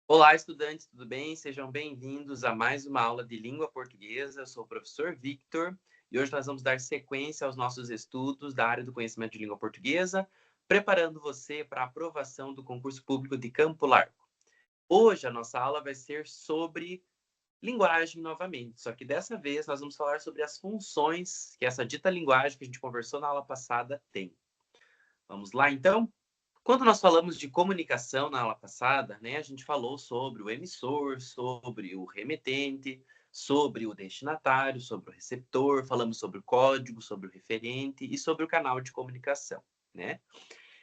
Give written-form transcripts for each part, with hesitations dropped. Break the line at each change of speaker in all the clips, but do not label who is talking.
Olá, estudantes, tudo bem? Sejam bem-vindos a mais uma aula de língua portuguesa. Eu sou o professor Victor e hoje nós vamos dar sequência aos nossos estudos da área do conhecimento de língua portuguesa, preparando você para a aprovação do concurso público de Campo Largo. Hoje a nossa aula vai ser sobre linguagem novamente, só que dessa vez nós vamos falar sobre as funções que essa dita linguagem que a gente conversou na aula passada tem. Vamos lá, então? Quando nós falamos de comunicação na aula passada, né, a gente falou sobre o emissor, sobre o remetente, sobre o destinatário, sobre o receptor, falamos sobre o código, sobre o referente e sobre o canal de comunicação, né?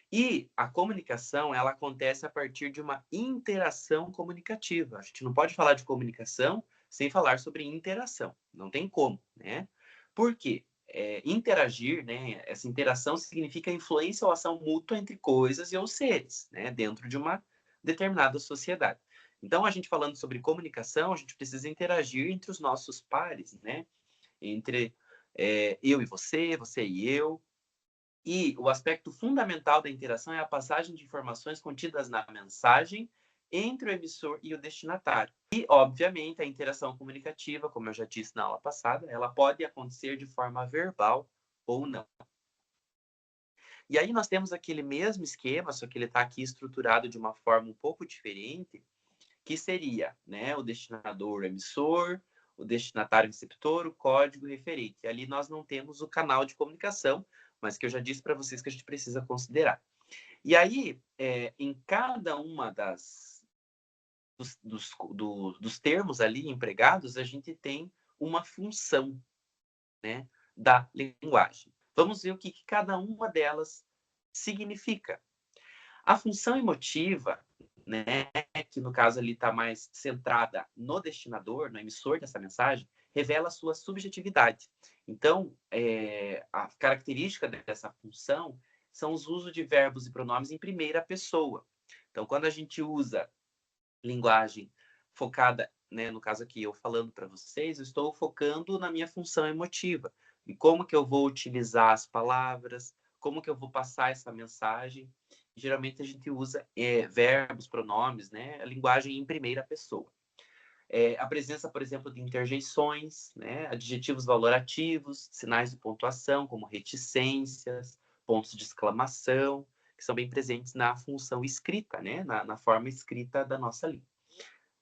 E a comunicação, ela acontece a partir de uma interação comunicativa. A gente não pode falar de comunicação sem falar sobre interação. Não tem como, né? Por quê? Interagir, né? Essa interação significa influência ou ação mútua entre coisas e ou seres, né? Dentro de uma determinada sociedade. Então, a gente falando sobre comunicação, a gente precisa interagir entre os nossos pares, né? Entre eu e você e eu, e o aspecto fundamental da interação é a passagem de informações contidas na mensagem entre o emissor e o destinatário. E, obviamente, a interação comunicativa, como eu já disse na aula passada, ela pode acontecer de forma verbal ou não. E aí nós temos aquele mesmo esquema, só que ele está aqui estruturado de uma forma um pouco diferente, que seria, né, o destinador, o emissor, o destinatário, receptor, o código, o referente. E ali nós não temos o canal de comunicação, mas que eu já disse para vocês que a gente precisa considerar. E aí, em cada uma dos termos ali empregados, a gente tem uma função, né, da linguagem. Vamos ver o que cada uma delas significa. A função emotiva, né, que no caso ali está mais centrada no destinador, no emissor dessa mensagem, revela a sua subjetividade. Então, a característica dessa função são os usos de verbos e pronomes em primeira pessoa. Então, quando a gente usa linguagem focada, né, no caso aqui eu falando para vocês, eu estou focando na minha função emotiva. E como que eu vou utilizar as palavras, como que eu vou passar essa mensagem. Geralmente a gente usa verbos, pronomes, né, a linguagem em primeira pessoa. A presença, por exemplo, de interjeições, né, adjetivos valorativos, sinais de pontuação, como reticências, pontos de exclamação, que são bem presentes na função escrita, né, na forma escrita da nossa língua.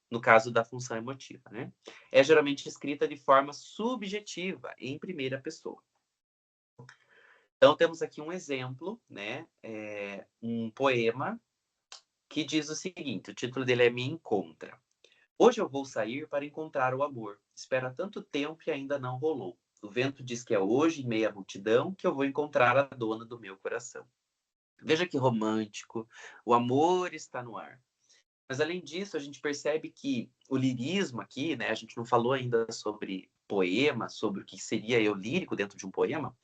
No caso da função emotiva, né? É geralmente escrita de forma subjetiva, em primeira pessoa. Então, temos aqui um exemplo, né? Um poema que diz o seguinte: o título dele é Me Encontra. Hoje eu vou sair para encontrar o amor. Espera tanto tempo e ainda não rolou. O vento diz que é hoje, em meia multidão, que eu vou encontrar a dona do meu coração. Veja que romântico. O amor está no ar. Mas, além disso, a gente percebe que o lirismo aqui, né, a gente não falou ainda sobre poema, sobre o que seria eu lírico dentro de um poema,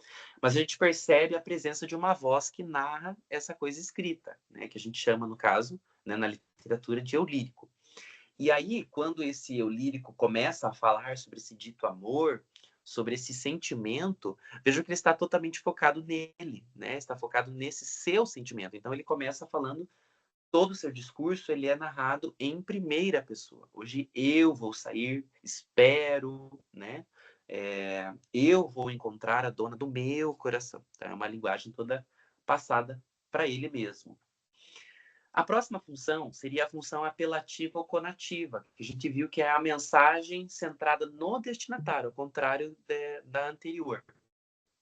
mas a gente percebe a presença de uma voz que narra essa coisa escrita, né, que a gente chama, no caso, né, na literatura, de eu lírico. E aí, quando esse eu lírico começa a falar sobre esse dito amor, sobre esse sentimento, veja que ele está totalmente focado nele, né? Está focado nesse seu sentimento. Então, ele começa falando todo o seu discurso ele é narrado em primeira pessoa. Hoje eu vou sair, espero, né? Eu vou encontrar a dona do meu coração. Então, é uma linguagem toda passada para ele mesmo. A próxima função seria a função apelativa ou conativa, que a gente viu que é a mensagem centrada no destinatário, ao contrário da anterior,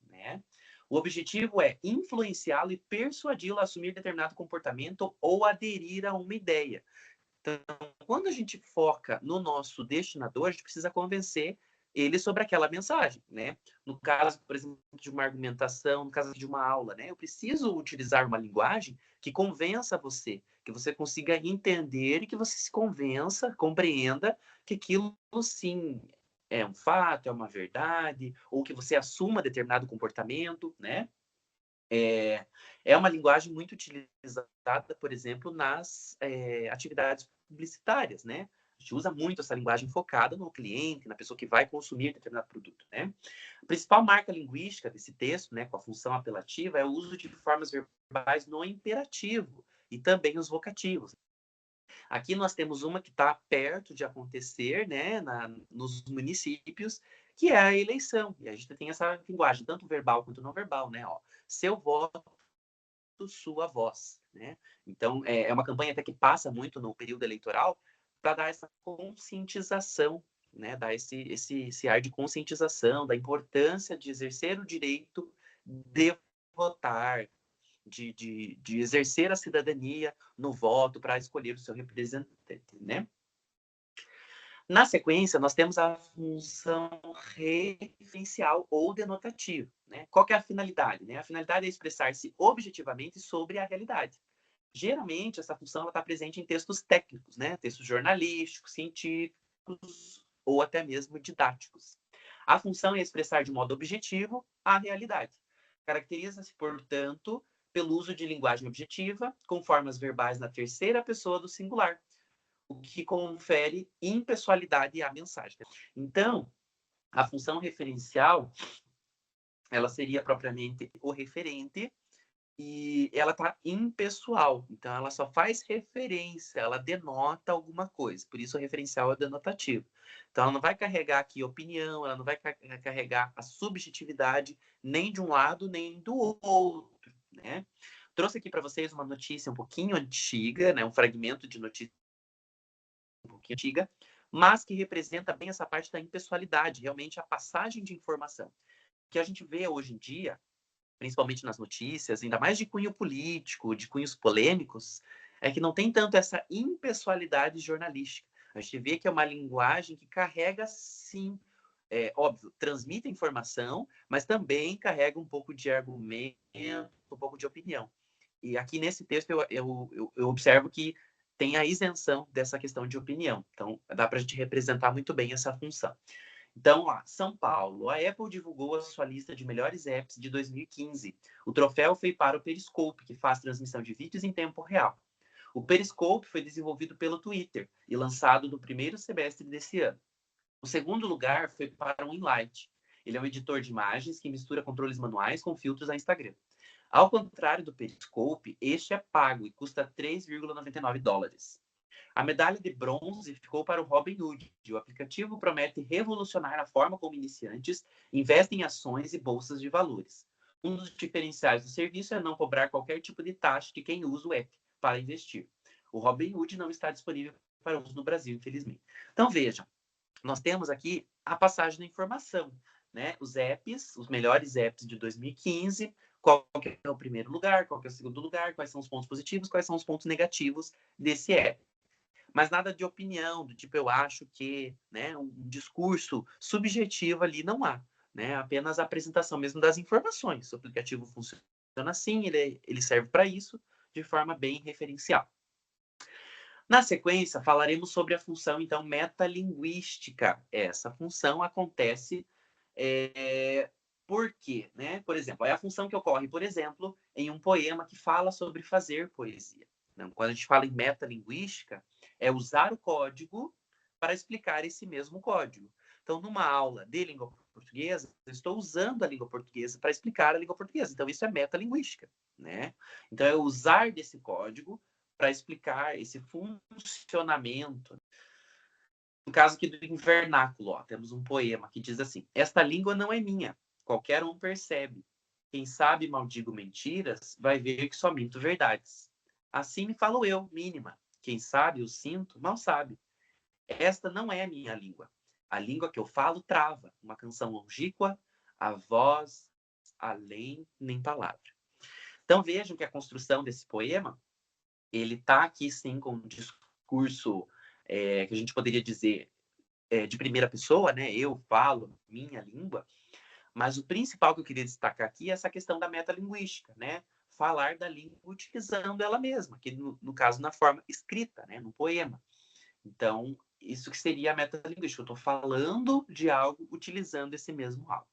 né? O objetivo é influenciá-lo e persuadi-lo a assumir determinado comportamento ou aderir a uma ideia. Então, quando a gente foca no nosso destinador, a gente precisa convencer ele sobre aquela mensagem, né? No caso, por exemplo, de uma argumentação, no caso de uma aula, né? Eu preciso utilizar uma linguagem que convença você, que você consiga entender e que você se convença, compreenda que aquilo sim é um fato, é uma verdade, ou que você assuma determinado comportamento, né? É uma linguagem muito utilizada, por exemplo, nas atividades publicitárias, né? A gente usa muito essa linguagem focada no cliente, na pessoa que vai consumir determinado produto, né? A principal marca linguística desse texto, né, com a função apelativa, é o uso de formas verbais no imperativo e também os vocativos. Aqui nós temos uma que está perto de acontecer, né, nos municípios, que é a eleição. E a gente tem essa linguagem, tanto verbal quanto não verbal, né? Ó, seu voto, sua voz, né? Então, é uma campanha até que passa muito no período eleitoral para dar essa conscientização, né? Dar esse ar de conscientização da importância de exercer o direito de votar, de exercer a cidadania no voto para escolher o seu representante, né? Na sequência, nós temos a função referencial ou denotativa, né? Qual que é a finalidade, né? A finalidade é expressar-se objetivamente sobre a realidade. Geralmente, essa função está presente em textos técnicos, né? Textos jornalísticos, científicos ou até mesmo didáticos. A função é expressar de modo objetivo a realidade. Caracteriza-se, portanto, pelo uso de linguagem objetiva, com formas verbais na terceira pessoa do singular, o que confere impessoalidade à mensagem. Então, a função referencial, ela seria propriamente o referente e ela está impessoal. Então, ela só faz referência, ela denota alguma coisa. Por isso, o referencial é denotativo. Então, ela não vai carregar aqui opinião, ela não vai carregar a subjetividade nem de um lado nem do outro, né? Trouxe aqui para vocês uma notícia um pouquinho antiga, né? Um fragmento de notícia um pouquinho antiga, mas que representa bem essa parte da impessoalidade, realmente a passagem de informação. O que a gente vê hoje em dia, principalmente nas notícias, ainda mais de cunho político, de cunhos polêmicos, é que não tem tanto essa impessoalidade jornalística. A gente vê que é uma linguagem que carrega, sim, óbvio, transmite informação, mas também carrega um pouco de argumento, um pouco de opinião. E aqui nesse texto eu observo que tem a isenção dessa questão de opinião. Então, dá para a gente representar muito bem essa função. Então, lá, São Paulo. A Apple divulgou a sua lista de melhores apps de 2015. O troféu foi para o Periscope, que faz transmissão de vídeos em tempo real. O Periscope foi desenvolvido pelo Twitter e lançado no primeiro semestre desse ano. O segundo lugar foi para o Inlight. Ele é um editor de imagens que mistura controles manuais com filtros a Instagram. Ao contrário do Periscope, este é pago e custa $3,99. A medalha de bronze ficou para o Robinhood. O aplicativo promete revolucionar a forma como iniciantes investem em ações e bolsas de valores. Um dos diferenciais do serviço é não cobrar qualquer tipo de taxa de quem usa o app para investir. O Robinhood não está disponível para uso no Brasil, infelizmente. Então, vejam, nós temos aqui a passagem da informação, né? Os apps, os melhores apps de 2015, qual que é o primeiro lugar, qual que é o segundo lugar, quais são os pontos positivos, quais são os pontos negativos desse app. Mas nada de opinião, do tipo, eu acho que, né, um discurso subjetivo ali não há, né? Apenas a apresentação mesmo das informações. O aplicativo funciona assim, ele serve para isso, de forma bem referencial. Na sequência, falaremos sobre a função, então, metalinguística. Essa função acontece por quê? Né? Por exemplo, é a função que ocorre, por exemplo, em um poema que fala sobre fazer poesia. Quando a gente fala em metalinguística, é usar o código para explicar esse mesmo código. Então, numa aula de língua portuguesa, eu estou usando a língua portuguesa para explicar a língua portuguesa. Então, isso é metalinguística, né? Então, é usar desse código para explicar esse funcionamento. No caso aqui do invernáculo, ó, temos um poema que diz assim: esta língua não é minha, qualquer um percebe. Quem sabe maldigo mentiras, vai ver que só minto verdades. Assim me falo eu, mínima. Quem sabe eu sinto, mal sabe. Esta não é a minha língua. A língua que eu falo trava, uma canção longínqua, a voz além nem palavra. Então vejam que a construção desse poema, ele está aqui sim com um discurso que a gente poderia dizer de primeira pessoa, né? Eu falo minha língua, mas o principal que eu queria destacar aqui é essa questão da metalinguística, né? Falar da língua utilizando ela mesma, que no caso na forma escrita, né? No poema. Então, isso que seria a metalinguística. Eu estou falando de algo utilizando esse mesmo algo.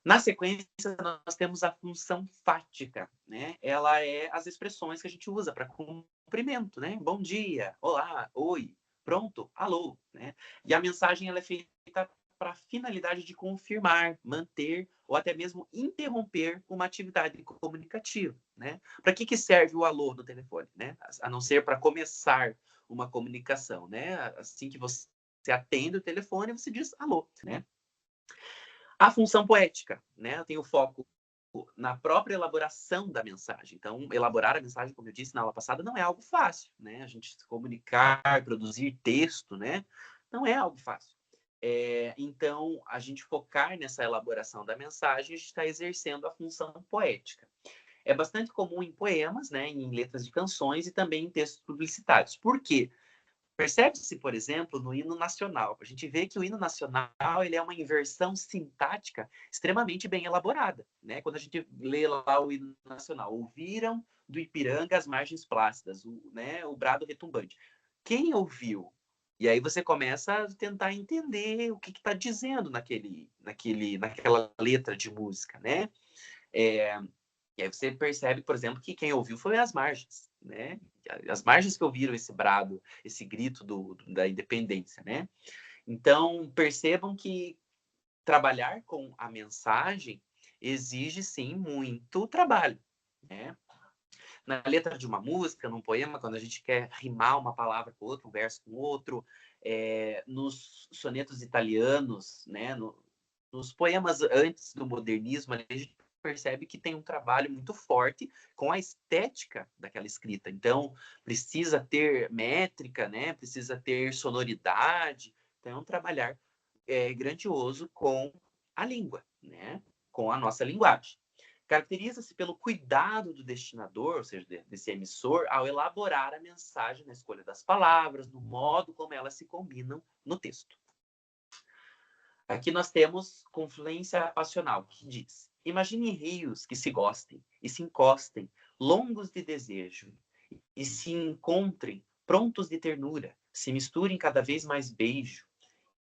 Na sequência, nós temos a função fática, né? Ela é as expressões que a gente usa para cumprimento, né? Bom dia, olá, oi, pronto, alô, né? E a mensagem ela é feita para a finalidade de confirmar, manter ou até mesmo interromper uma atividade comunicativa, né? Para que serve o alô no telefone, né? A não ser para começar uma comunicação, né? Assim que você atende o telefone, você diz alô, né? A função poética, né? Eu tenho foco na própria elaboração da mensagem. Então, elaborar a mensagem, como eu disse na aula passada, não é algo fácil, né? A gente se comunicar, produzir texto, né? Não é algo fácil. Então, a gente focar nessa elaboração da mensagem, a gente está exercendo a função poética. É bastante comum em poemas, né, em letras de canções e também em textos publicitários. Por quê? Percebe-se, por exemplo, no hino nacional. A gente vê que o hino nacional ele é uma inversão sintática extremamente bem elaborada, né? Quando a gente lê lá o hino nacional, ouviram do Ipiranga as margens plácidas, o brado retumbante. Quem ouviu? E aí você começa a tentar entender o que está dizendo naquela letra de música, né? E aí você percebe, por exemplo, que quem ouviu foi as margens, né? As margens que ouviram esse brado, esse grito da independência, né? Então, percebam que trabalhar com a mensagem exige, sim, muito trabalho, né? Na letra de uma música, num poema, quando a gente quer rimar uma palavra com outra, um verso com outro, nos sonetos italianos, né? Nos poemas antes do modernismo, a gente percebe que tem um trabalho muito forte com a estética daquela escrita. Então, precisa ter métrica, né? Precisa ter sonoridade. Então, é um trabalhar grandioso com a língua, né? Com a nossa linguagem. Caracteriza-se pelo cuidado do destinador, ou seja, desse emissor, ao elaborar a mensagem na escolha das palavras, no modo como elas se combinam no texto. Aqui nós temos confluência passional, que diz: imagine rios que se gostem e se encostem, longos de desejo, e se encontrem, prontos de ternura, se misturem cada vez mais beijo,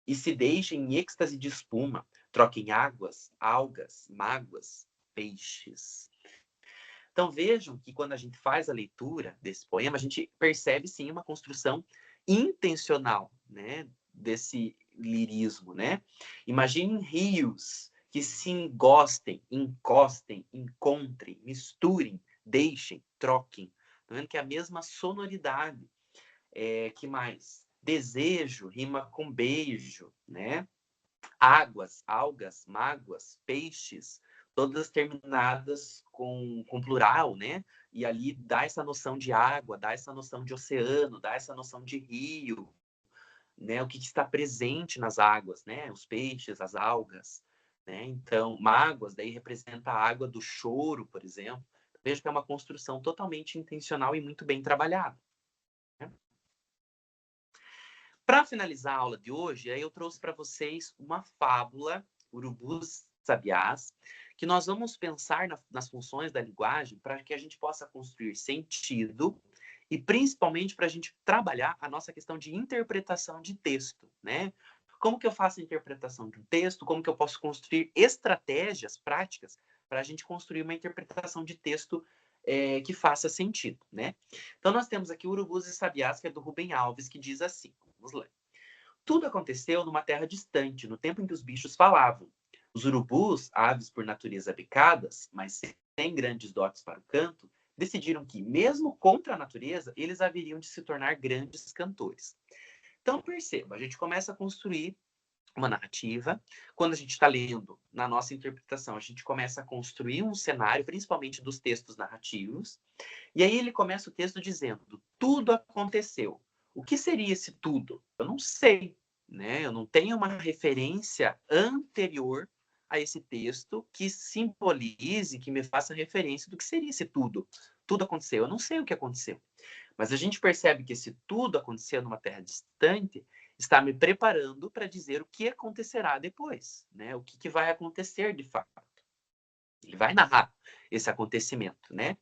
e se deixem em êxtase de espuma, troquem águas, algas, mágoas, peixes. Então vejam que quando a gente faz a leitura desse poema, a gente percebe sim uma construção intencional, né, desse lirismo, né? Imaginem rios que se engostem, encostem, encontrem, misturem, deixem, troquem. Tá vendo que é a mesma sonoridade. Que mais? Desejo rima com beijo, né? Águas, algas, mágoas, peixes, todas terminadas com plural, né? E ali dá essa noção de água, dá essa noção de oceano, dá essa noção de rio, né? O que está presente nas águas, né? Os peixes, as algas, né? Então, mágoas, daí representa a água do choro, por exemplo. Veja que é uma construção totalmente intencional e muito bem trabalhada. Né? Para finalizar a aula de hoje, aí eu trouxe para vocês uma fábula, Urubus Sabiás, que nós vamos pensar nas funções da linguagem para que a gente possa construir sentido e principalmente para a gente trabalhar a nossa questão de interpretação de texto, né? Como que eu faço a interpretação de um texto? Como que eu posso construir estratégias práticas para a gente construir uma interpretação de texto que faça sentido, né? Então, nós temos aqui Urubus e Sabiás, que é do Rubem Alves, que diz assim, vamos lá. Tudo aconteceu numa terra distante, no tempo em que os bichos falavam. Os urubus, aves por natureza bicadas, mas sem grandes dotes para o canto, decidiram que, mesmo contra a natureza, eles haveriam de se tornar grandes cantores. Então, perceba, a gente começa a construir uma narrativa. Quando a gente está lendo, na nossa interpretação, a gente começa a construir um cenário, principalmente dos textos narrativos. E aí ele começa o texto dizendo: tudo aconteceu. O que seria esse tudo? Eu não sei, né? Eu não tenho uma referência anterior a esse texto que simbolize, que me faça referência do que seria esse tudo. Tudo aconteceu. Eu não sei o que aconteceu. Mas a gente percebe que esse tudo aconteceu numa terra distante está me preparando para dizer o que acontecerá depois, né? O que vai acontecer de fato. Ele vai narrar esse acontecimento, né?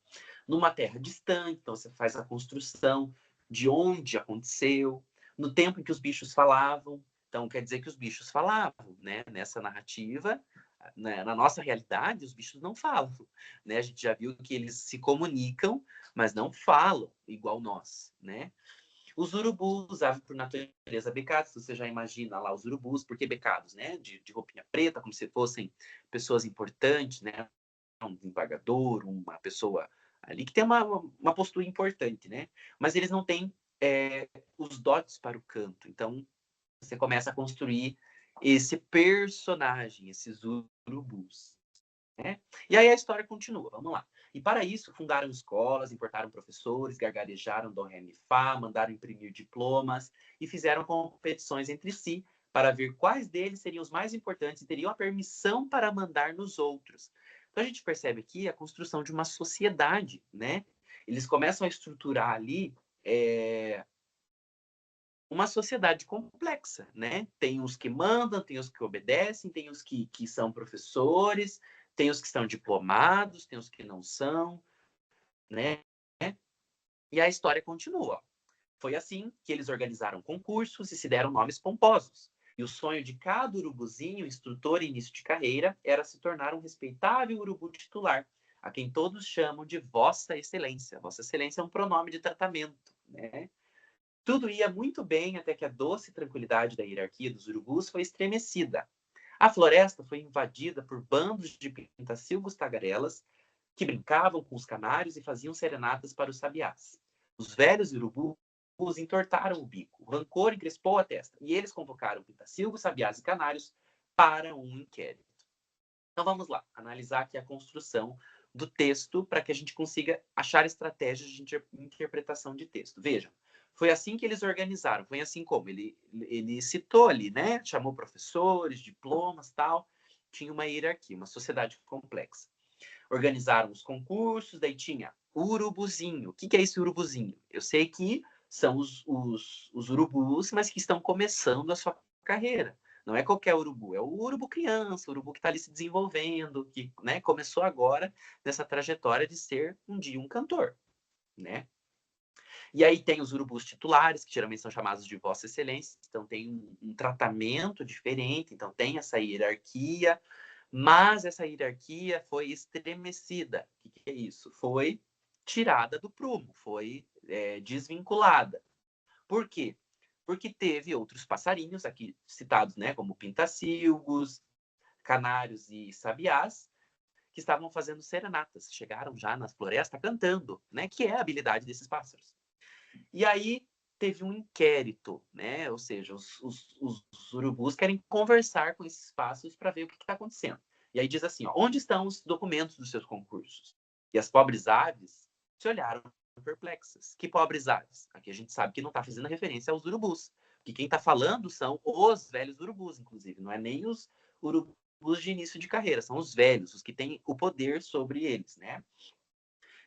Numa terra distante, então você faz a construção de onde aconteceu, no tempo em que os bichos falavam. Então quer dizer que os bichos falavam, né? Nessa narrativa, né? Na nossa realidade, os bichos não falam, né? A gente já viu que eles se comunicam, mas não falam igual nós, né? Os urubus, ave por natureza becados, você já imagina lá os urubus, porque becados, né? De roupinha preta, como se fossem pessoas importantes, né? Um desembargador, uma pessoa ali que tem uma postura importante, né? Mas eles não têm os dotes para o canto. Então, você começa a construir esse personagem, esses urubus, né? E aí a história continua, vamos lá. E para isso, fundaram escolas, importaram professores, gargarejaram dó, ré, mi, fá, mandaram imprimir diplomas e fizeram competições entre si para ver quais deles seriam os mais importantes e teriam a permissão para mandar nos outros. Então a gente percebe aqui a construção de uma sociedade, né? Eles começam a estruturar ali uma sociedade complexa, né? Tem os que mandam, tem os que obedecem, tem os que são professores, tem os que são diplomados, tem os que não são, né? E a história continua. Foi assim que eles organizaram concursos e se deram nomes pomposos. E o sonho de cada urubuzinho, instrutor e início de carreira, era se tornar um respeitável urubu titular, a quem todos chamam de Vossa Excelência. Vossa Excelência é um pronome de tratamento, né? Tudo ia muito bem até que a doce tranquilidade da hierarquia dos urubus foi estremecida. A floresta foi invadida por bandos de pintacilgos tagarelas que brincavam com os canários e faziam serenatas para os sabiás. Os velhos urubus entortaram o bico, o rancor encrespou a testa, e eles convocaram pintacilgos, sabiás e canários para um inquérito. Então vamos lá, analisar aqui a construção do texto para que a gente consiga achar estratégias de interpretação de texto. Vejam, foi assim que eles organizaram, foi assim como ele citou ali, né? Chamou professores, diplomas, tal, tinha uma hierarquia, uma sociedade complexa. Organizaram os concursos, daí tinha urubuzinho. O que é esse urubuzinho? Eu sei que são os urubus, mas que estão começando a sua carreira. Não é qualquer urubu, é o urubu criança, o urubu que está ali se desenvolvendo, que, né, começou agora nessa trajetória de ser um dia um cantor, né? E aí tem os urubus titulares, que geralmente são chamados de Vossa Excelência, então tem um tratamento diferente, então tem essa hierarquia, mas essa hierarquia foi estremecida. O que é isso? Foi tirada do prumo, foi desvinculada. Por quê? Porque teve outros passarinhos aqui citados, né, como pintacilgos, canários e sabiás, que estavam fazendo serenatas, chegaram já na floresta cantando, né, que é a habilidade desses pássaros. E aí teve um inquérito, né, ou seja, os urubus querem conversar com esses pássaros para ver o que está acontecendo. E aí diz assim, ó, onde estão os documentos dos seus concursos? E as pobres aves se olharam perplexas. Que pobres aves? Aqui a gente sabe que não está fazendo referência aos urubus. Que quem está falando são os velhos urubus, inclusive. Não é nem os urubus de início de carreira, são os velhos, os que têm o poder sobre eles, né?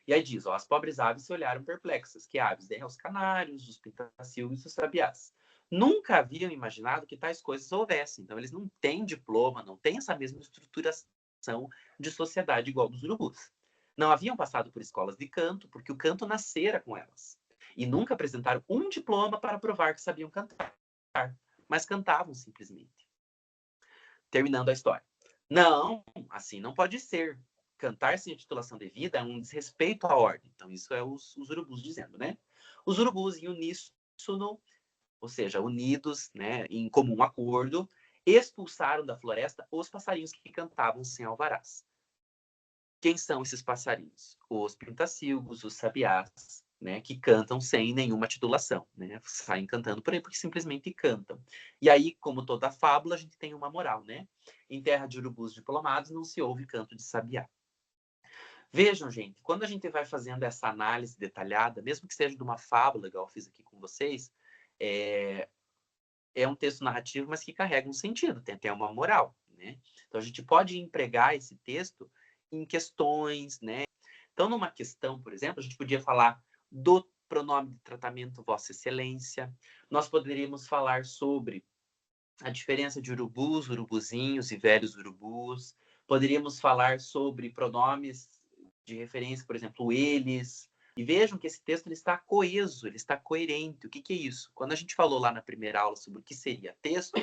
E aí diz, ó, as pobres aves se olharam perplexas. Que aves? Os canários, os pintacilgos e os sabiás. Nunca haviam imaginado que tais coisas houvessem. Então, eles não têm diploma, não têm essa mesma estruturação de sociedade igual dos urubus. Não haviam passado por escolas de canto, porque o canto nascera com elas. E nunca apresentaram um diploma para provar que sabiam cantar. Mas cantavam simplesmente. Terminando a história. Não, assim não pode ser. Cantar sem a titulação devida é um desrespeito à ordem. Então, isso é os urubus dizendo, né? Os urubus em uníssono, ou seja, unidos, né, em comum acordo, expulsaram da floresta os passarinhos que cantavam sem alvarás. Quem são esses passarinhos? Os pintacilgos, os sabiás, né, que cantam sem nenhuma titulação, né? Saem cantando por aí porque simplesmente cantam. E aí, como toda fábula, a gente tem uma moral, né? Em terra de urubus diplomados não se ouve canto de sabiá. Vejam, gente, quando a gente vai fazendo essa análise detalhada, mesmo que seja de uma fábula, igual eu fiz aqui com vocês, é um texto narrativo, mas que carrega um sentido, tem até uma moral, né? Então, a gente pode empregar esse texto em questões, né? Então, numa questão, por exemplo, a gente podia falar do pronome de tratamento Vossa Excelência, nós poderíamos falar sobre a diferença de urubus, urubuzinhos e velhos urubus, poderíamos falar sobre pronomes de referência, por exemplo, eles. E vejam que esse texto ele está coeso, ele está coerente. O que é isso? Quando a gente falou lá na primeira aula sobre o que seria texto,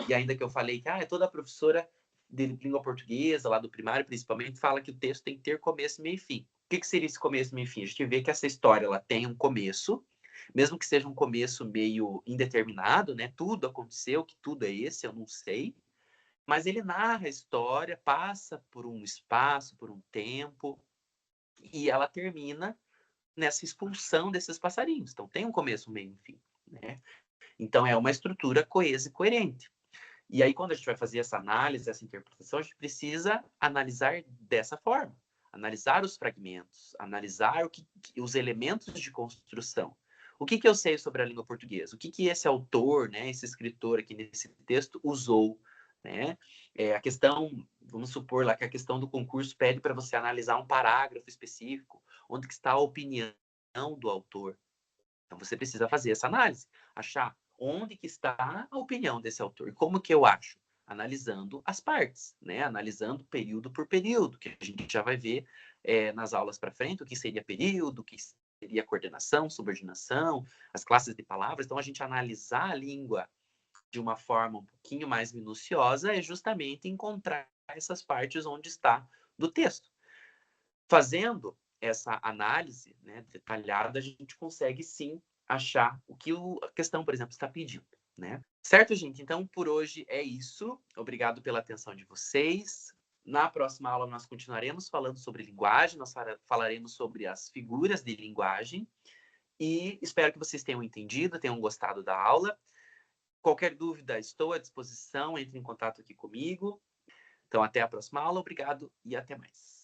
e ainda que eu falei que toda professora de língua portuguesa, lá do primário principalmente, fala que o texto tem que ter começo, meio e fim. O que seria esse começo, meio e fim? A gente vê que essa história ela tem um começo, mesmo que seja um começo meio indeterminado, né? Tudo aconteceu, que tudo é esse, eu não sei. Mas ele narra a história, passa por um espaço, por um tempo, e ela termina nessa expulsão desses passarinhos. Então, tem um começo, um meio e um fim, né? Então, é uma estrutura coesa e coerente. E aí, quando a gente vai fazer essa análise, essa interpretação, a gente precisa analisar dessa forma. Analisar os fragmentos, analisar os elementos de construção. O que eu sei sobre a língua portuguesa? O que esse autor, né, esse escritor aqui nesse texto usou, né? A questão, vamos supor lá que a questão do concurso pede para você analisar um parágrafo específico, onde que está a opinião do autor. Então, você precisa fazer essa análise, achar onde que está a opinião desse autor. E como que eu acho? Analisando as partes, né? Analisando período por período, que a gente já vai ver nas aulas para frente, o que seria período, o que seria coordenação, subordinação, as classes de palavras. Então, a gente analisar a língua de uma forma um pouquinho mais minuciosa é justamente encontrar essas partes onde está do texto. Fazendo essa análise, né, detalhada, a gente consegue sim achar o que a questão, por exemplo, está pedindo, né? Certo, gente? Então, por hoje é isso. Obrigado pela atenção de vocês. Na próxima aula, nós continuaremos falando sobre linguagem, nós falaremos sobre as figuras de linguagem e espero que vocês tenham entendido, tenham gostado da aula. Qualquer dúvida, estou à disposição, entre em contato aqui comigo. Então, até a próxima aula. Obrigado e até mais.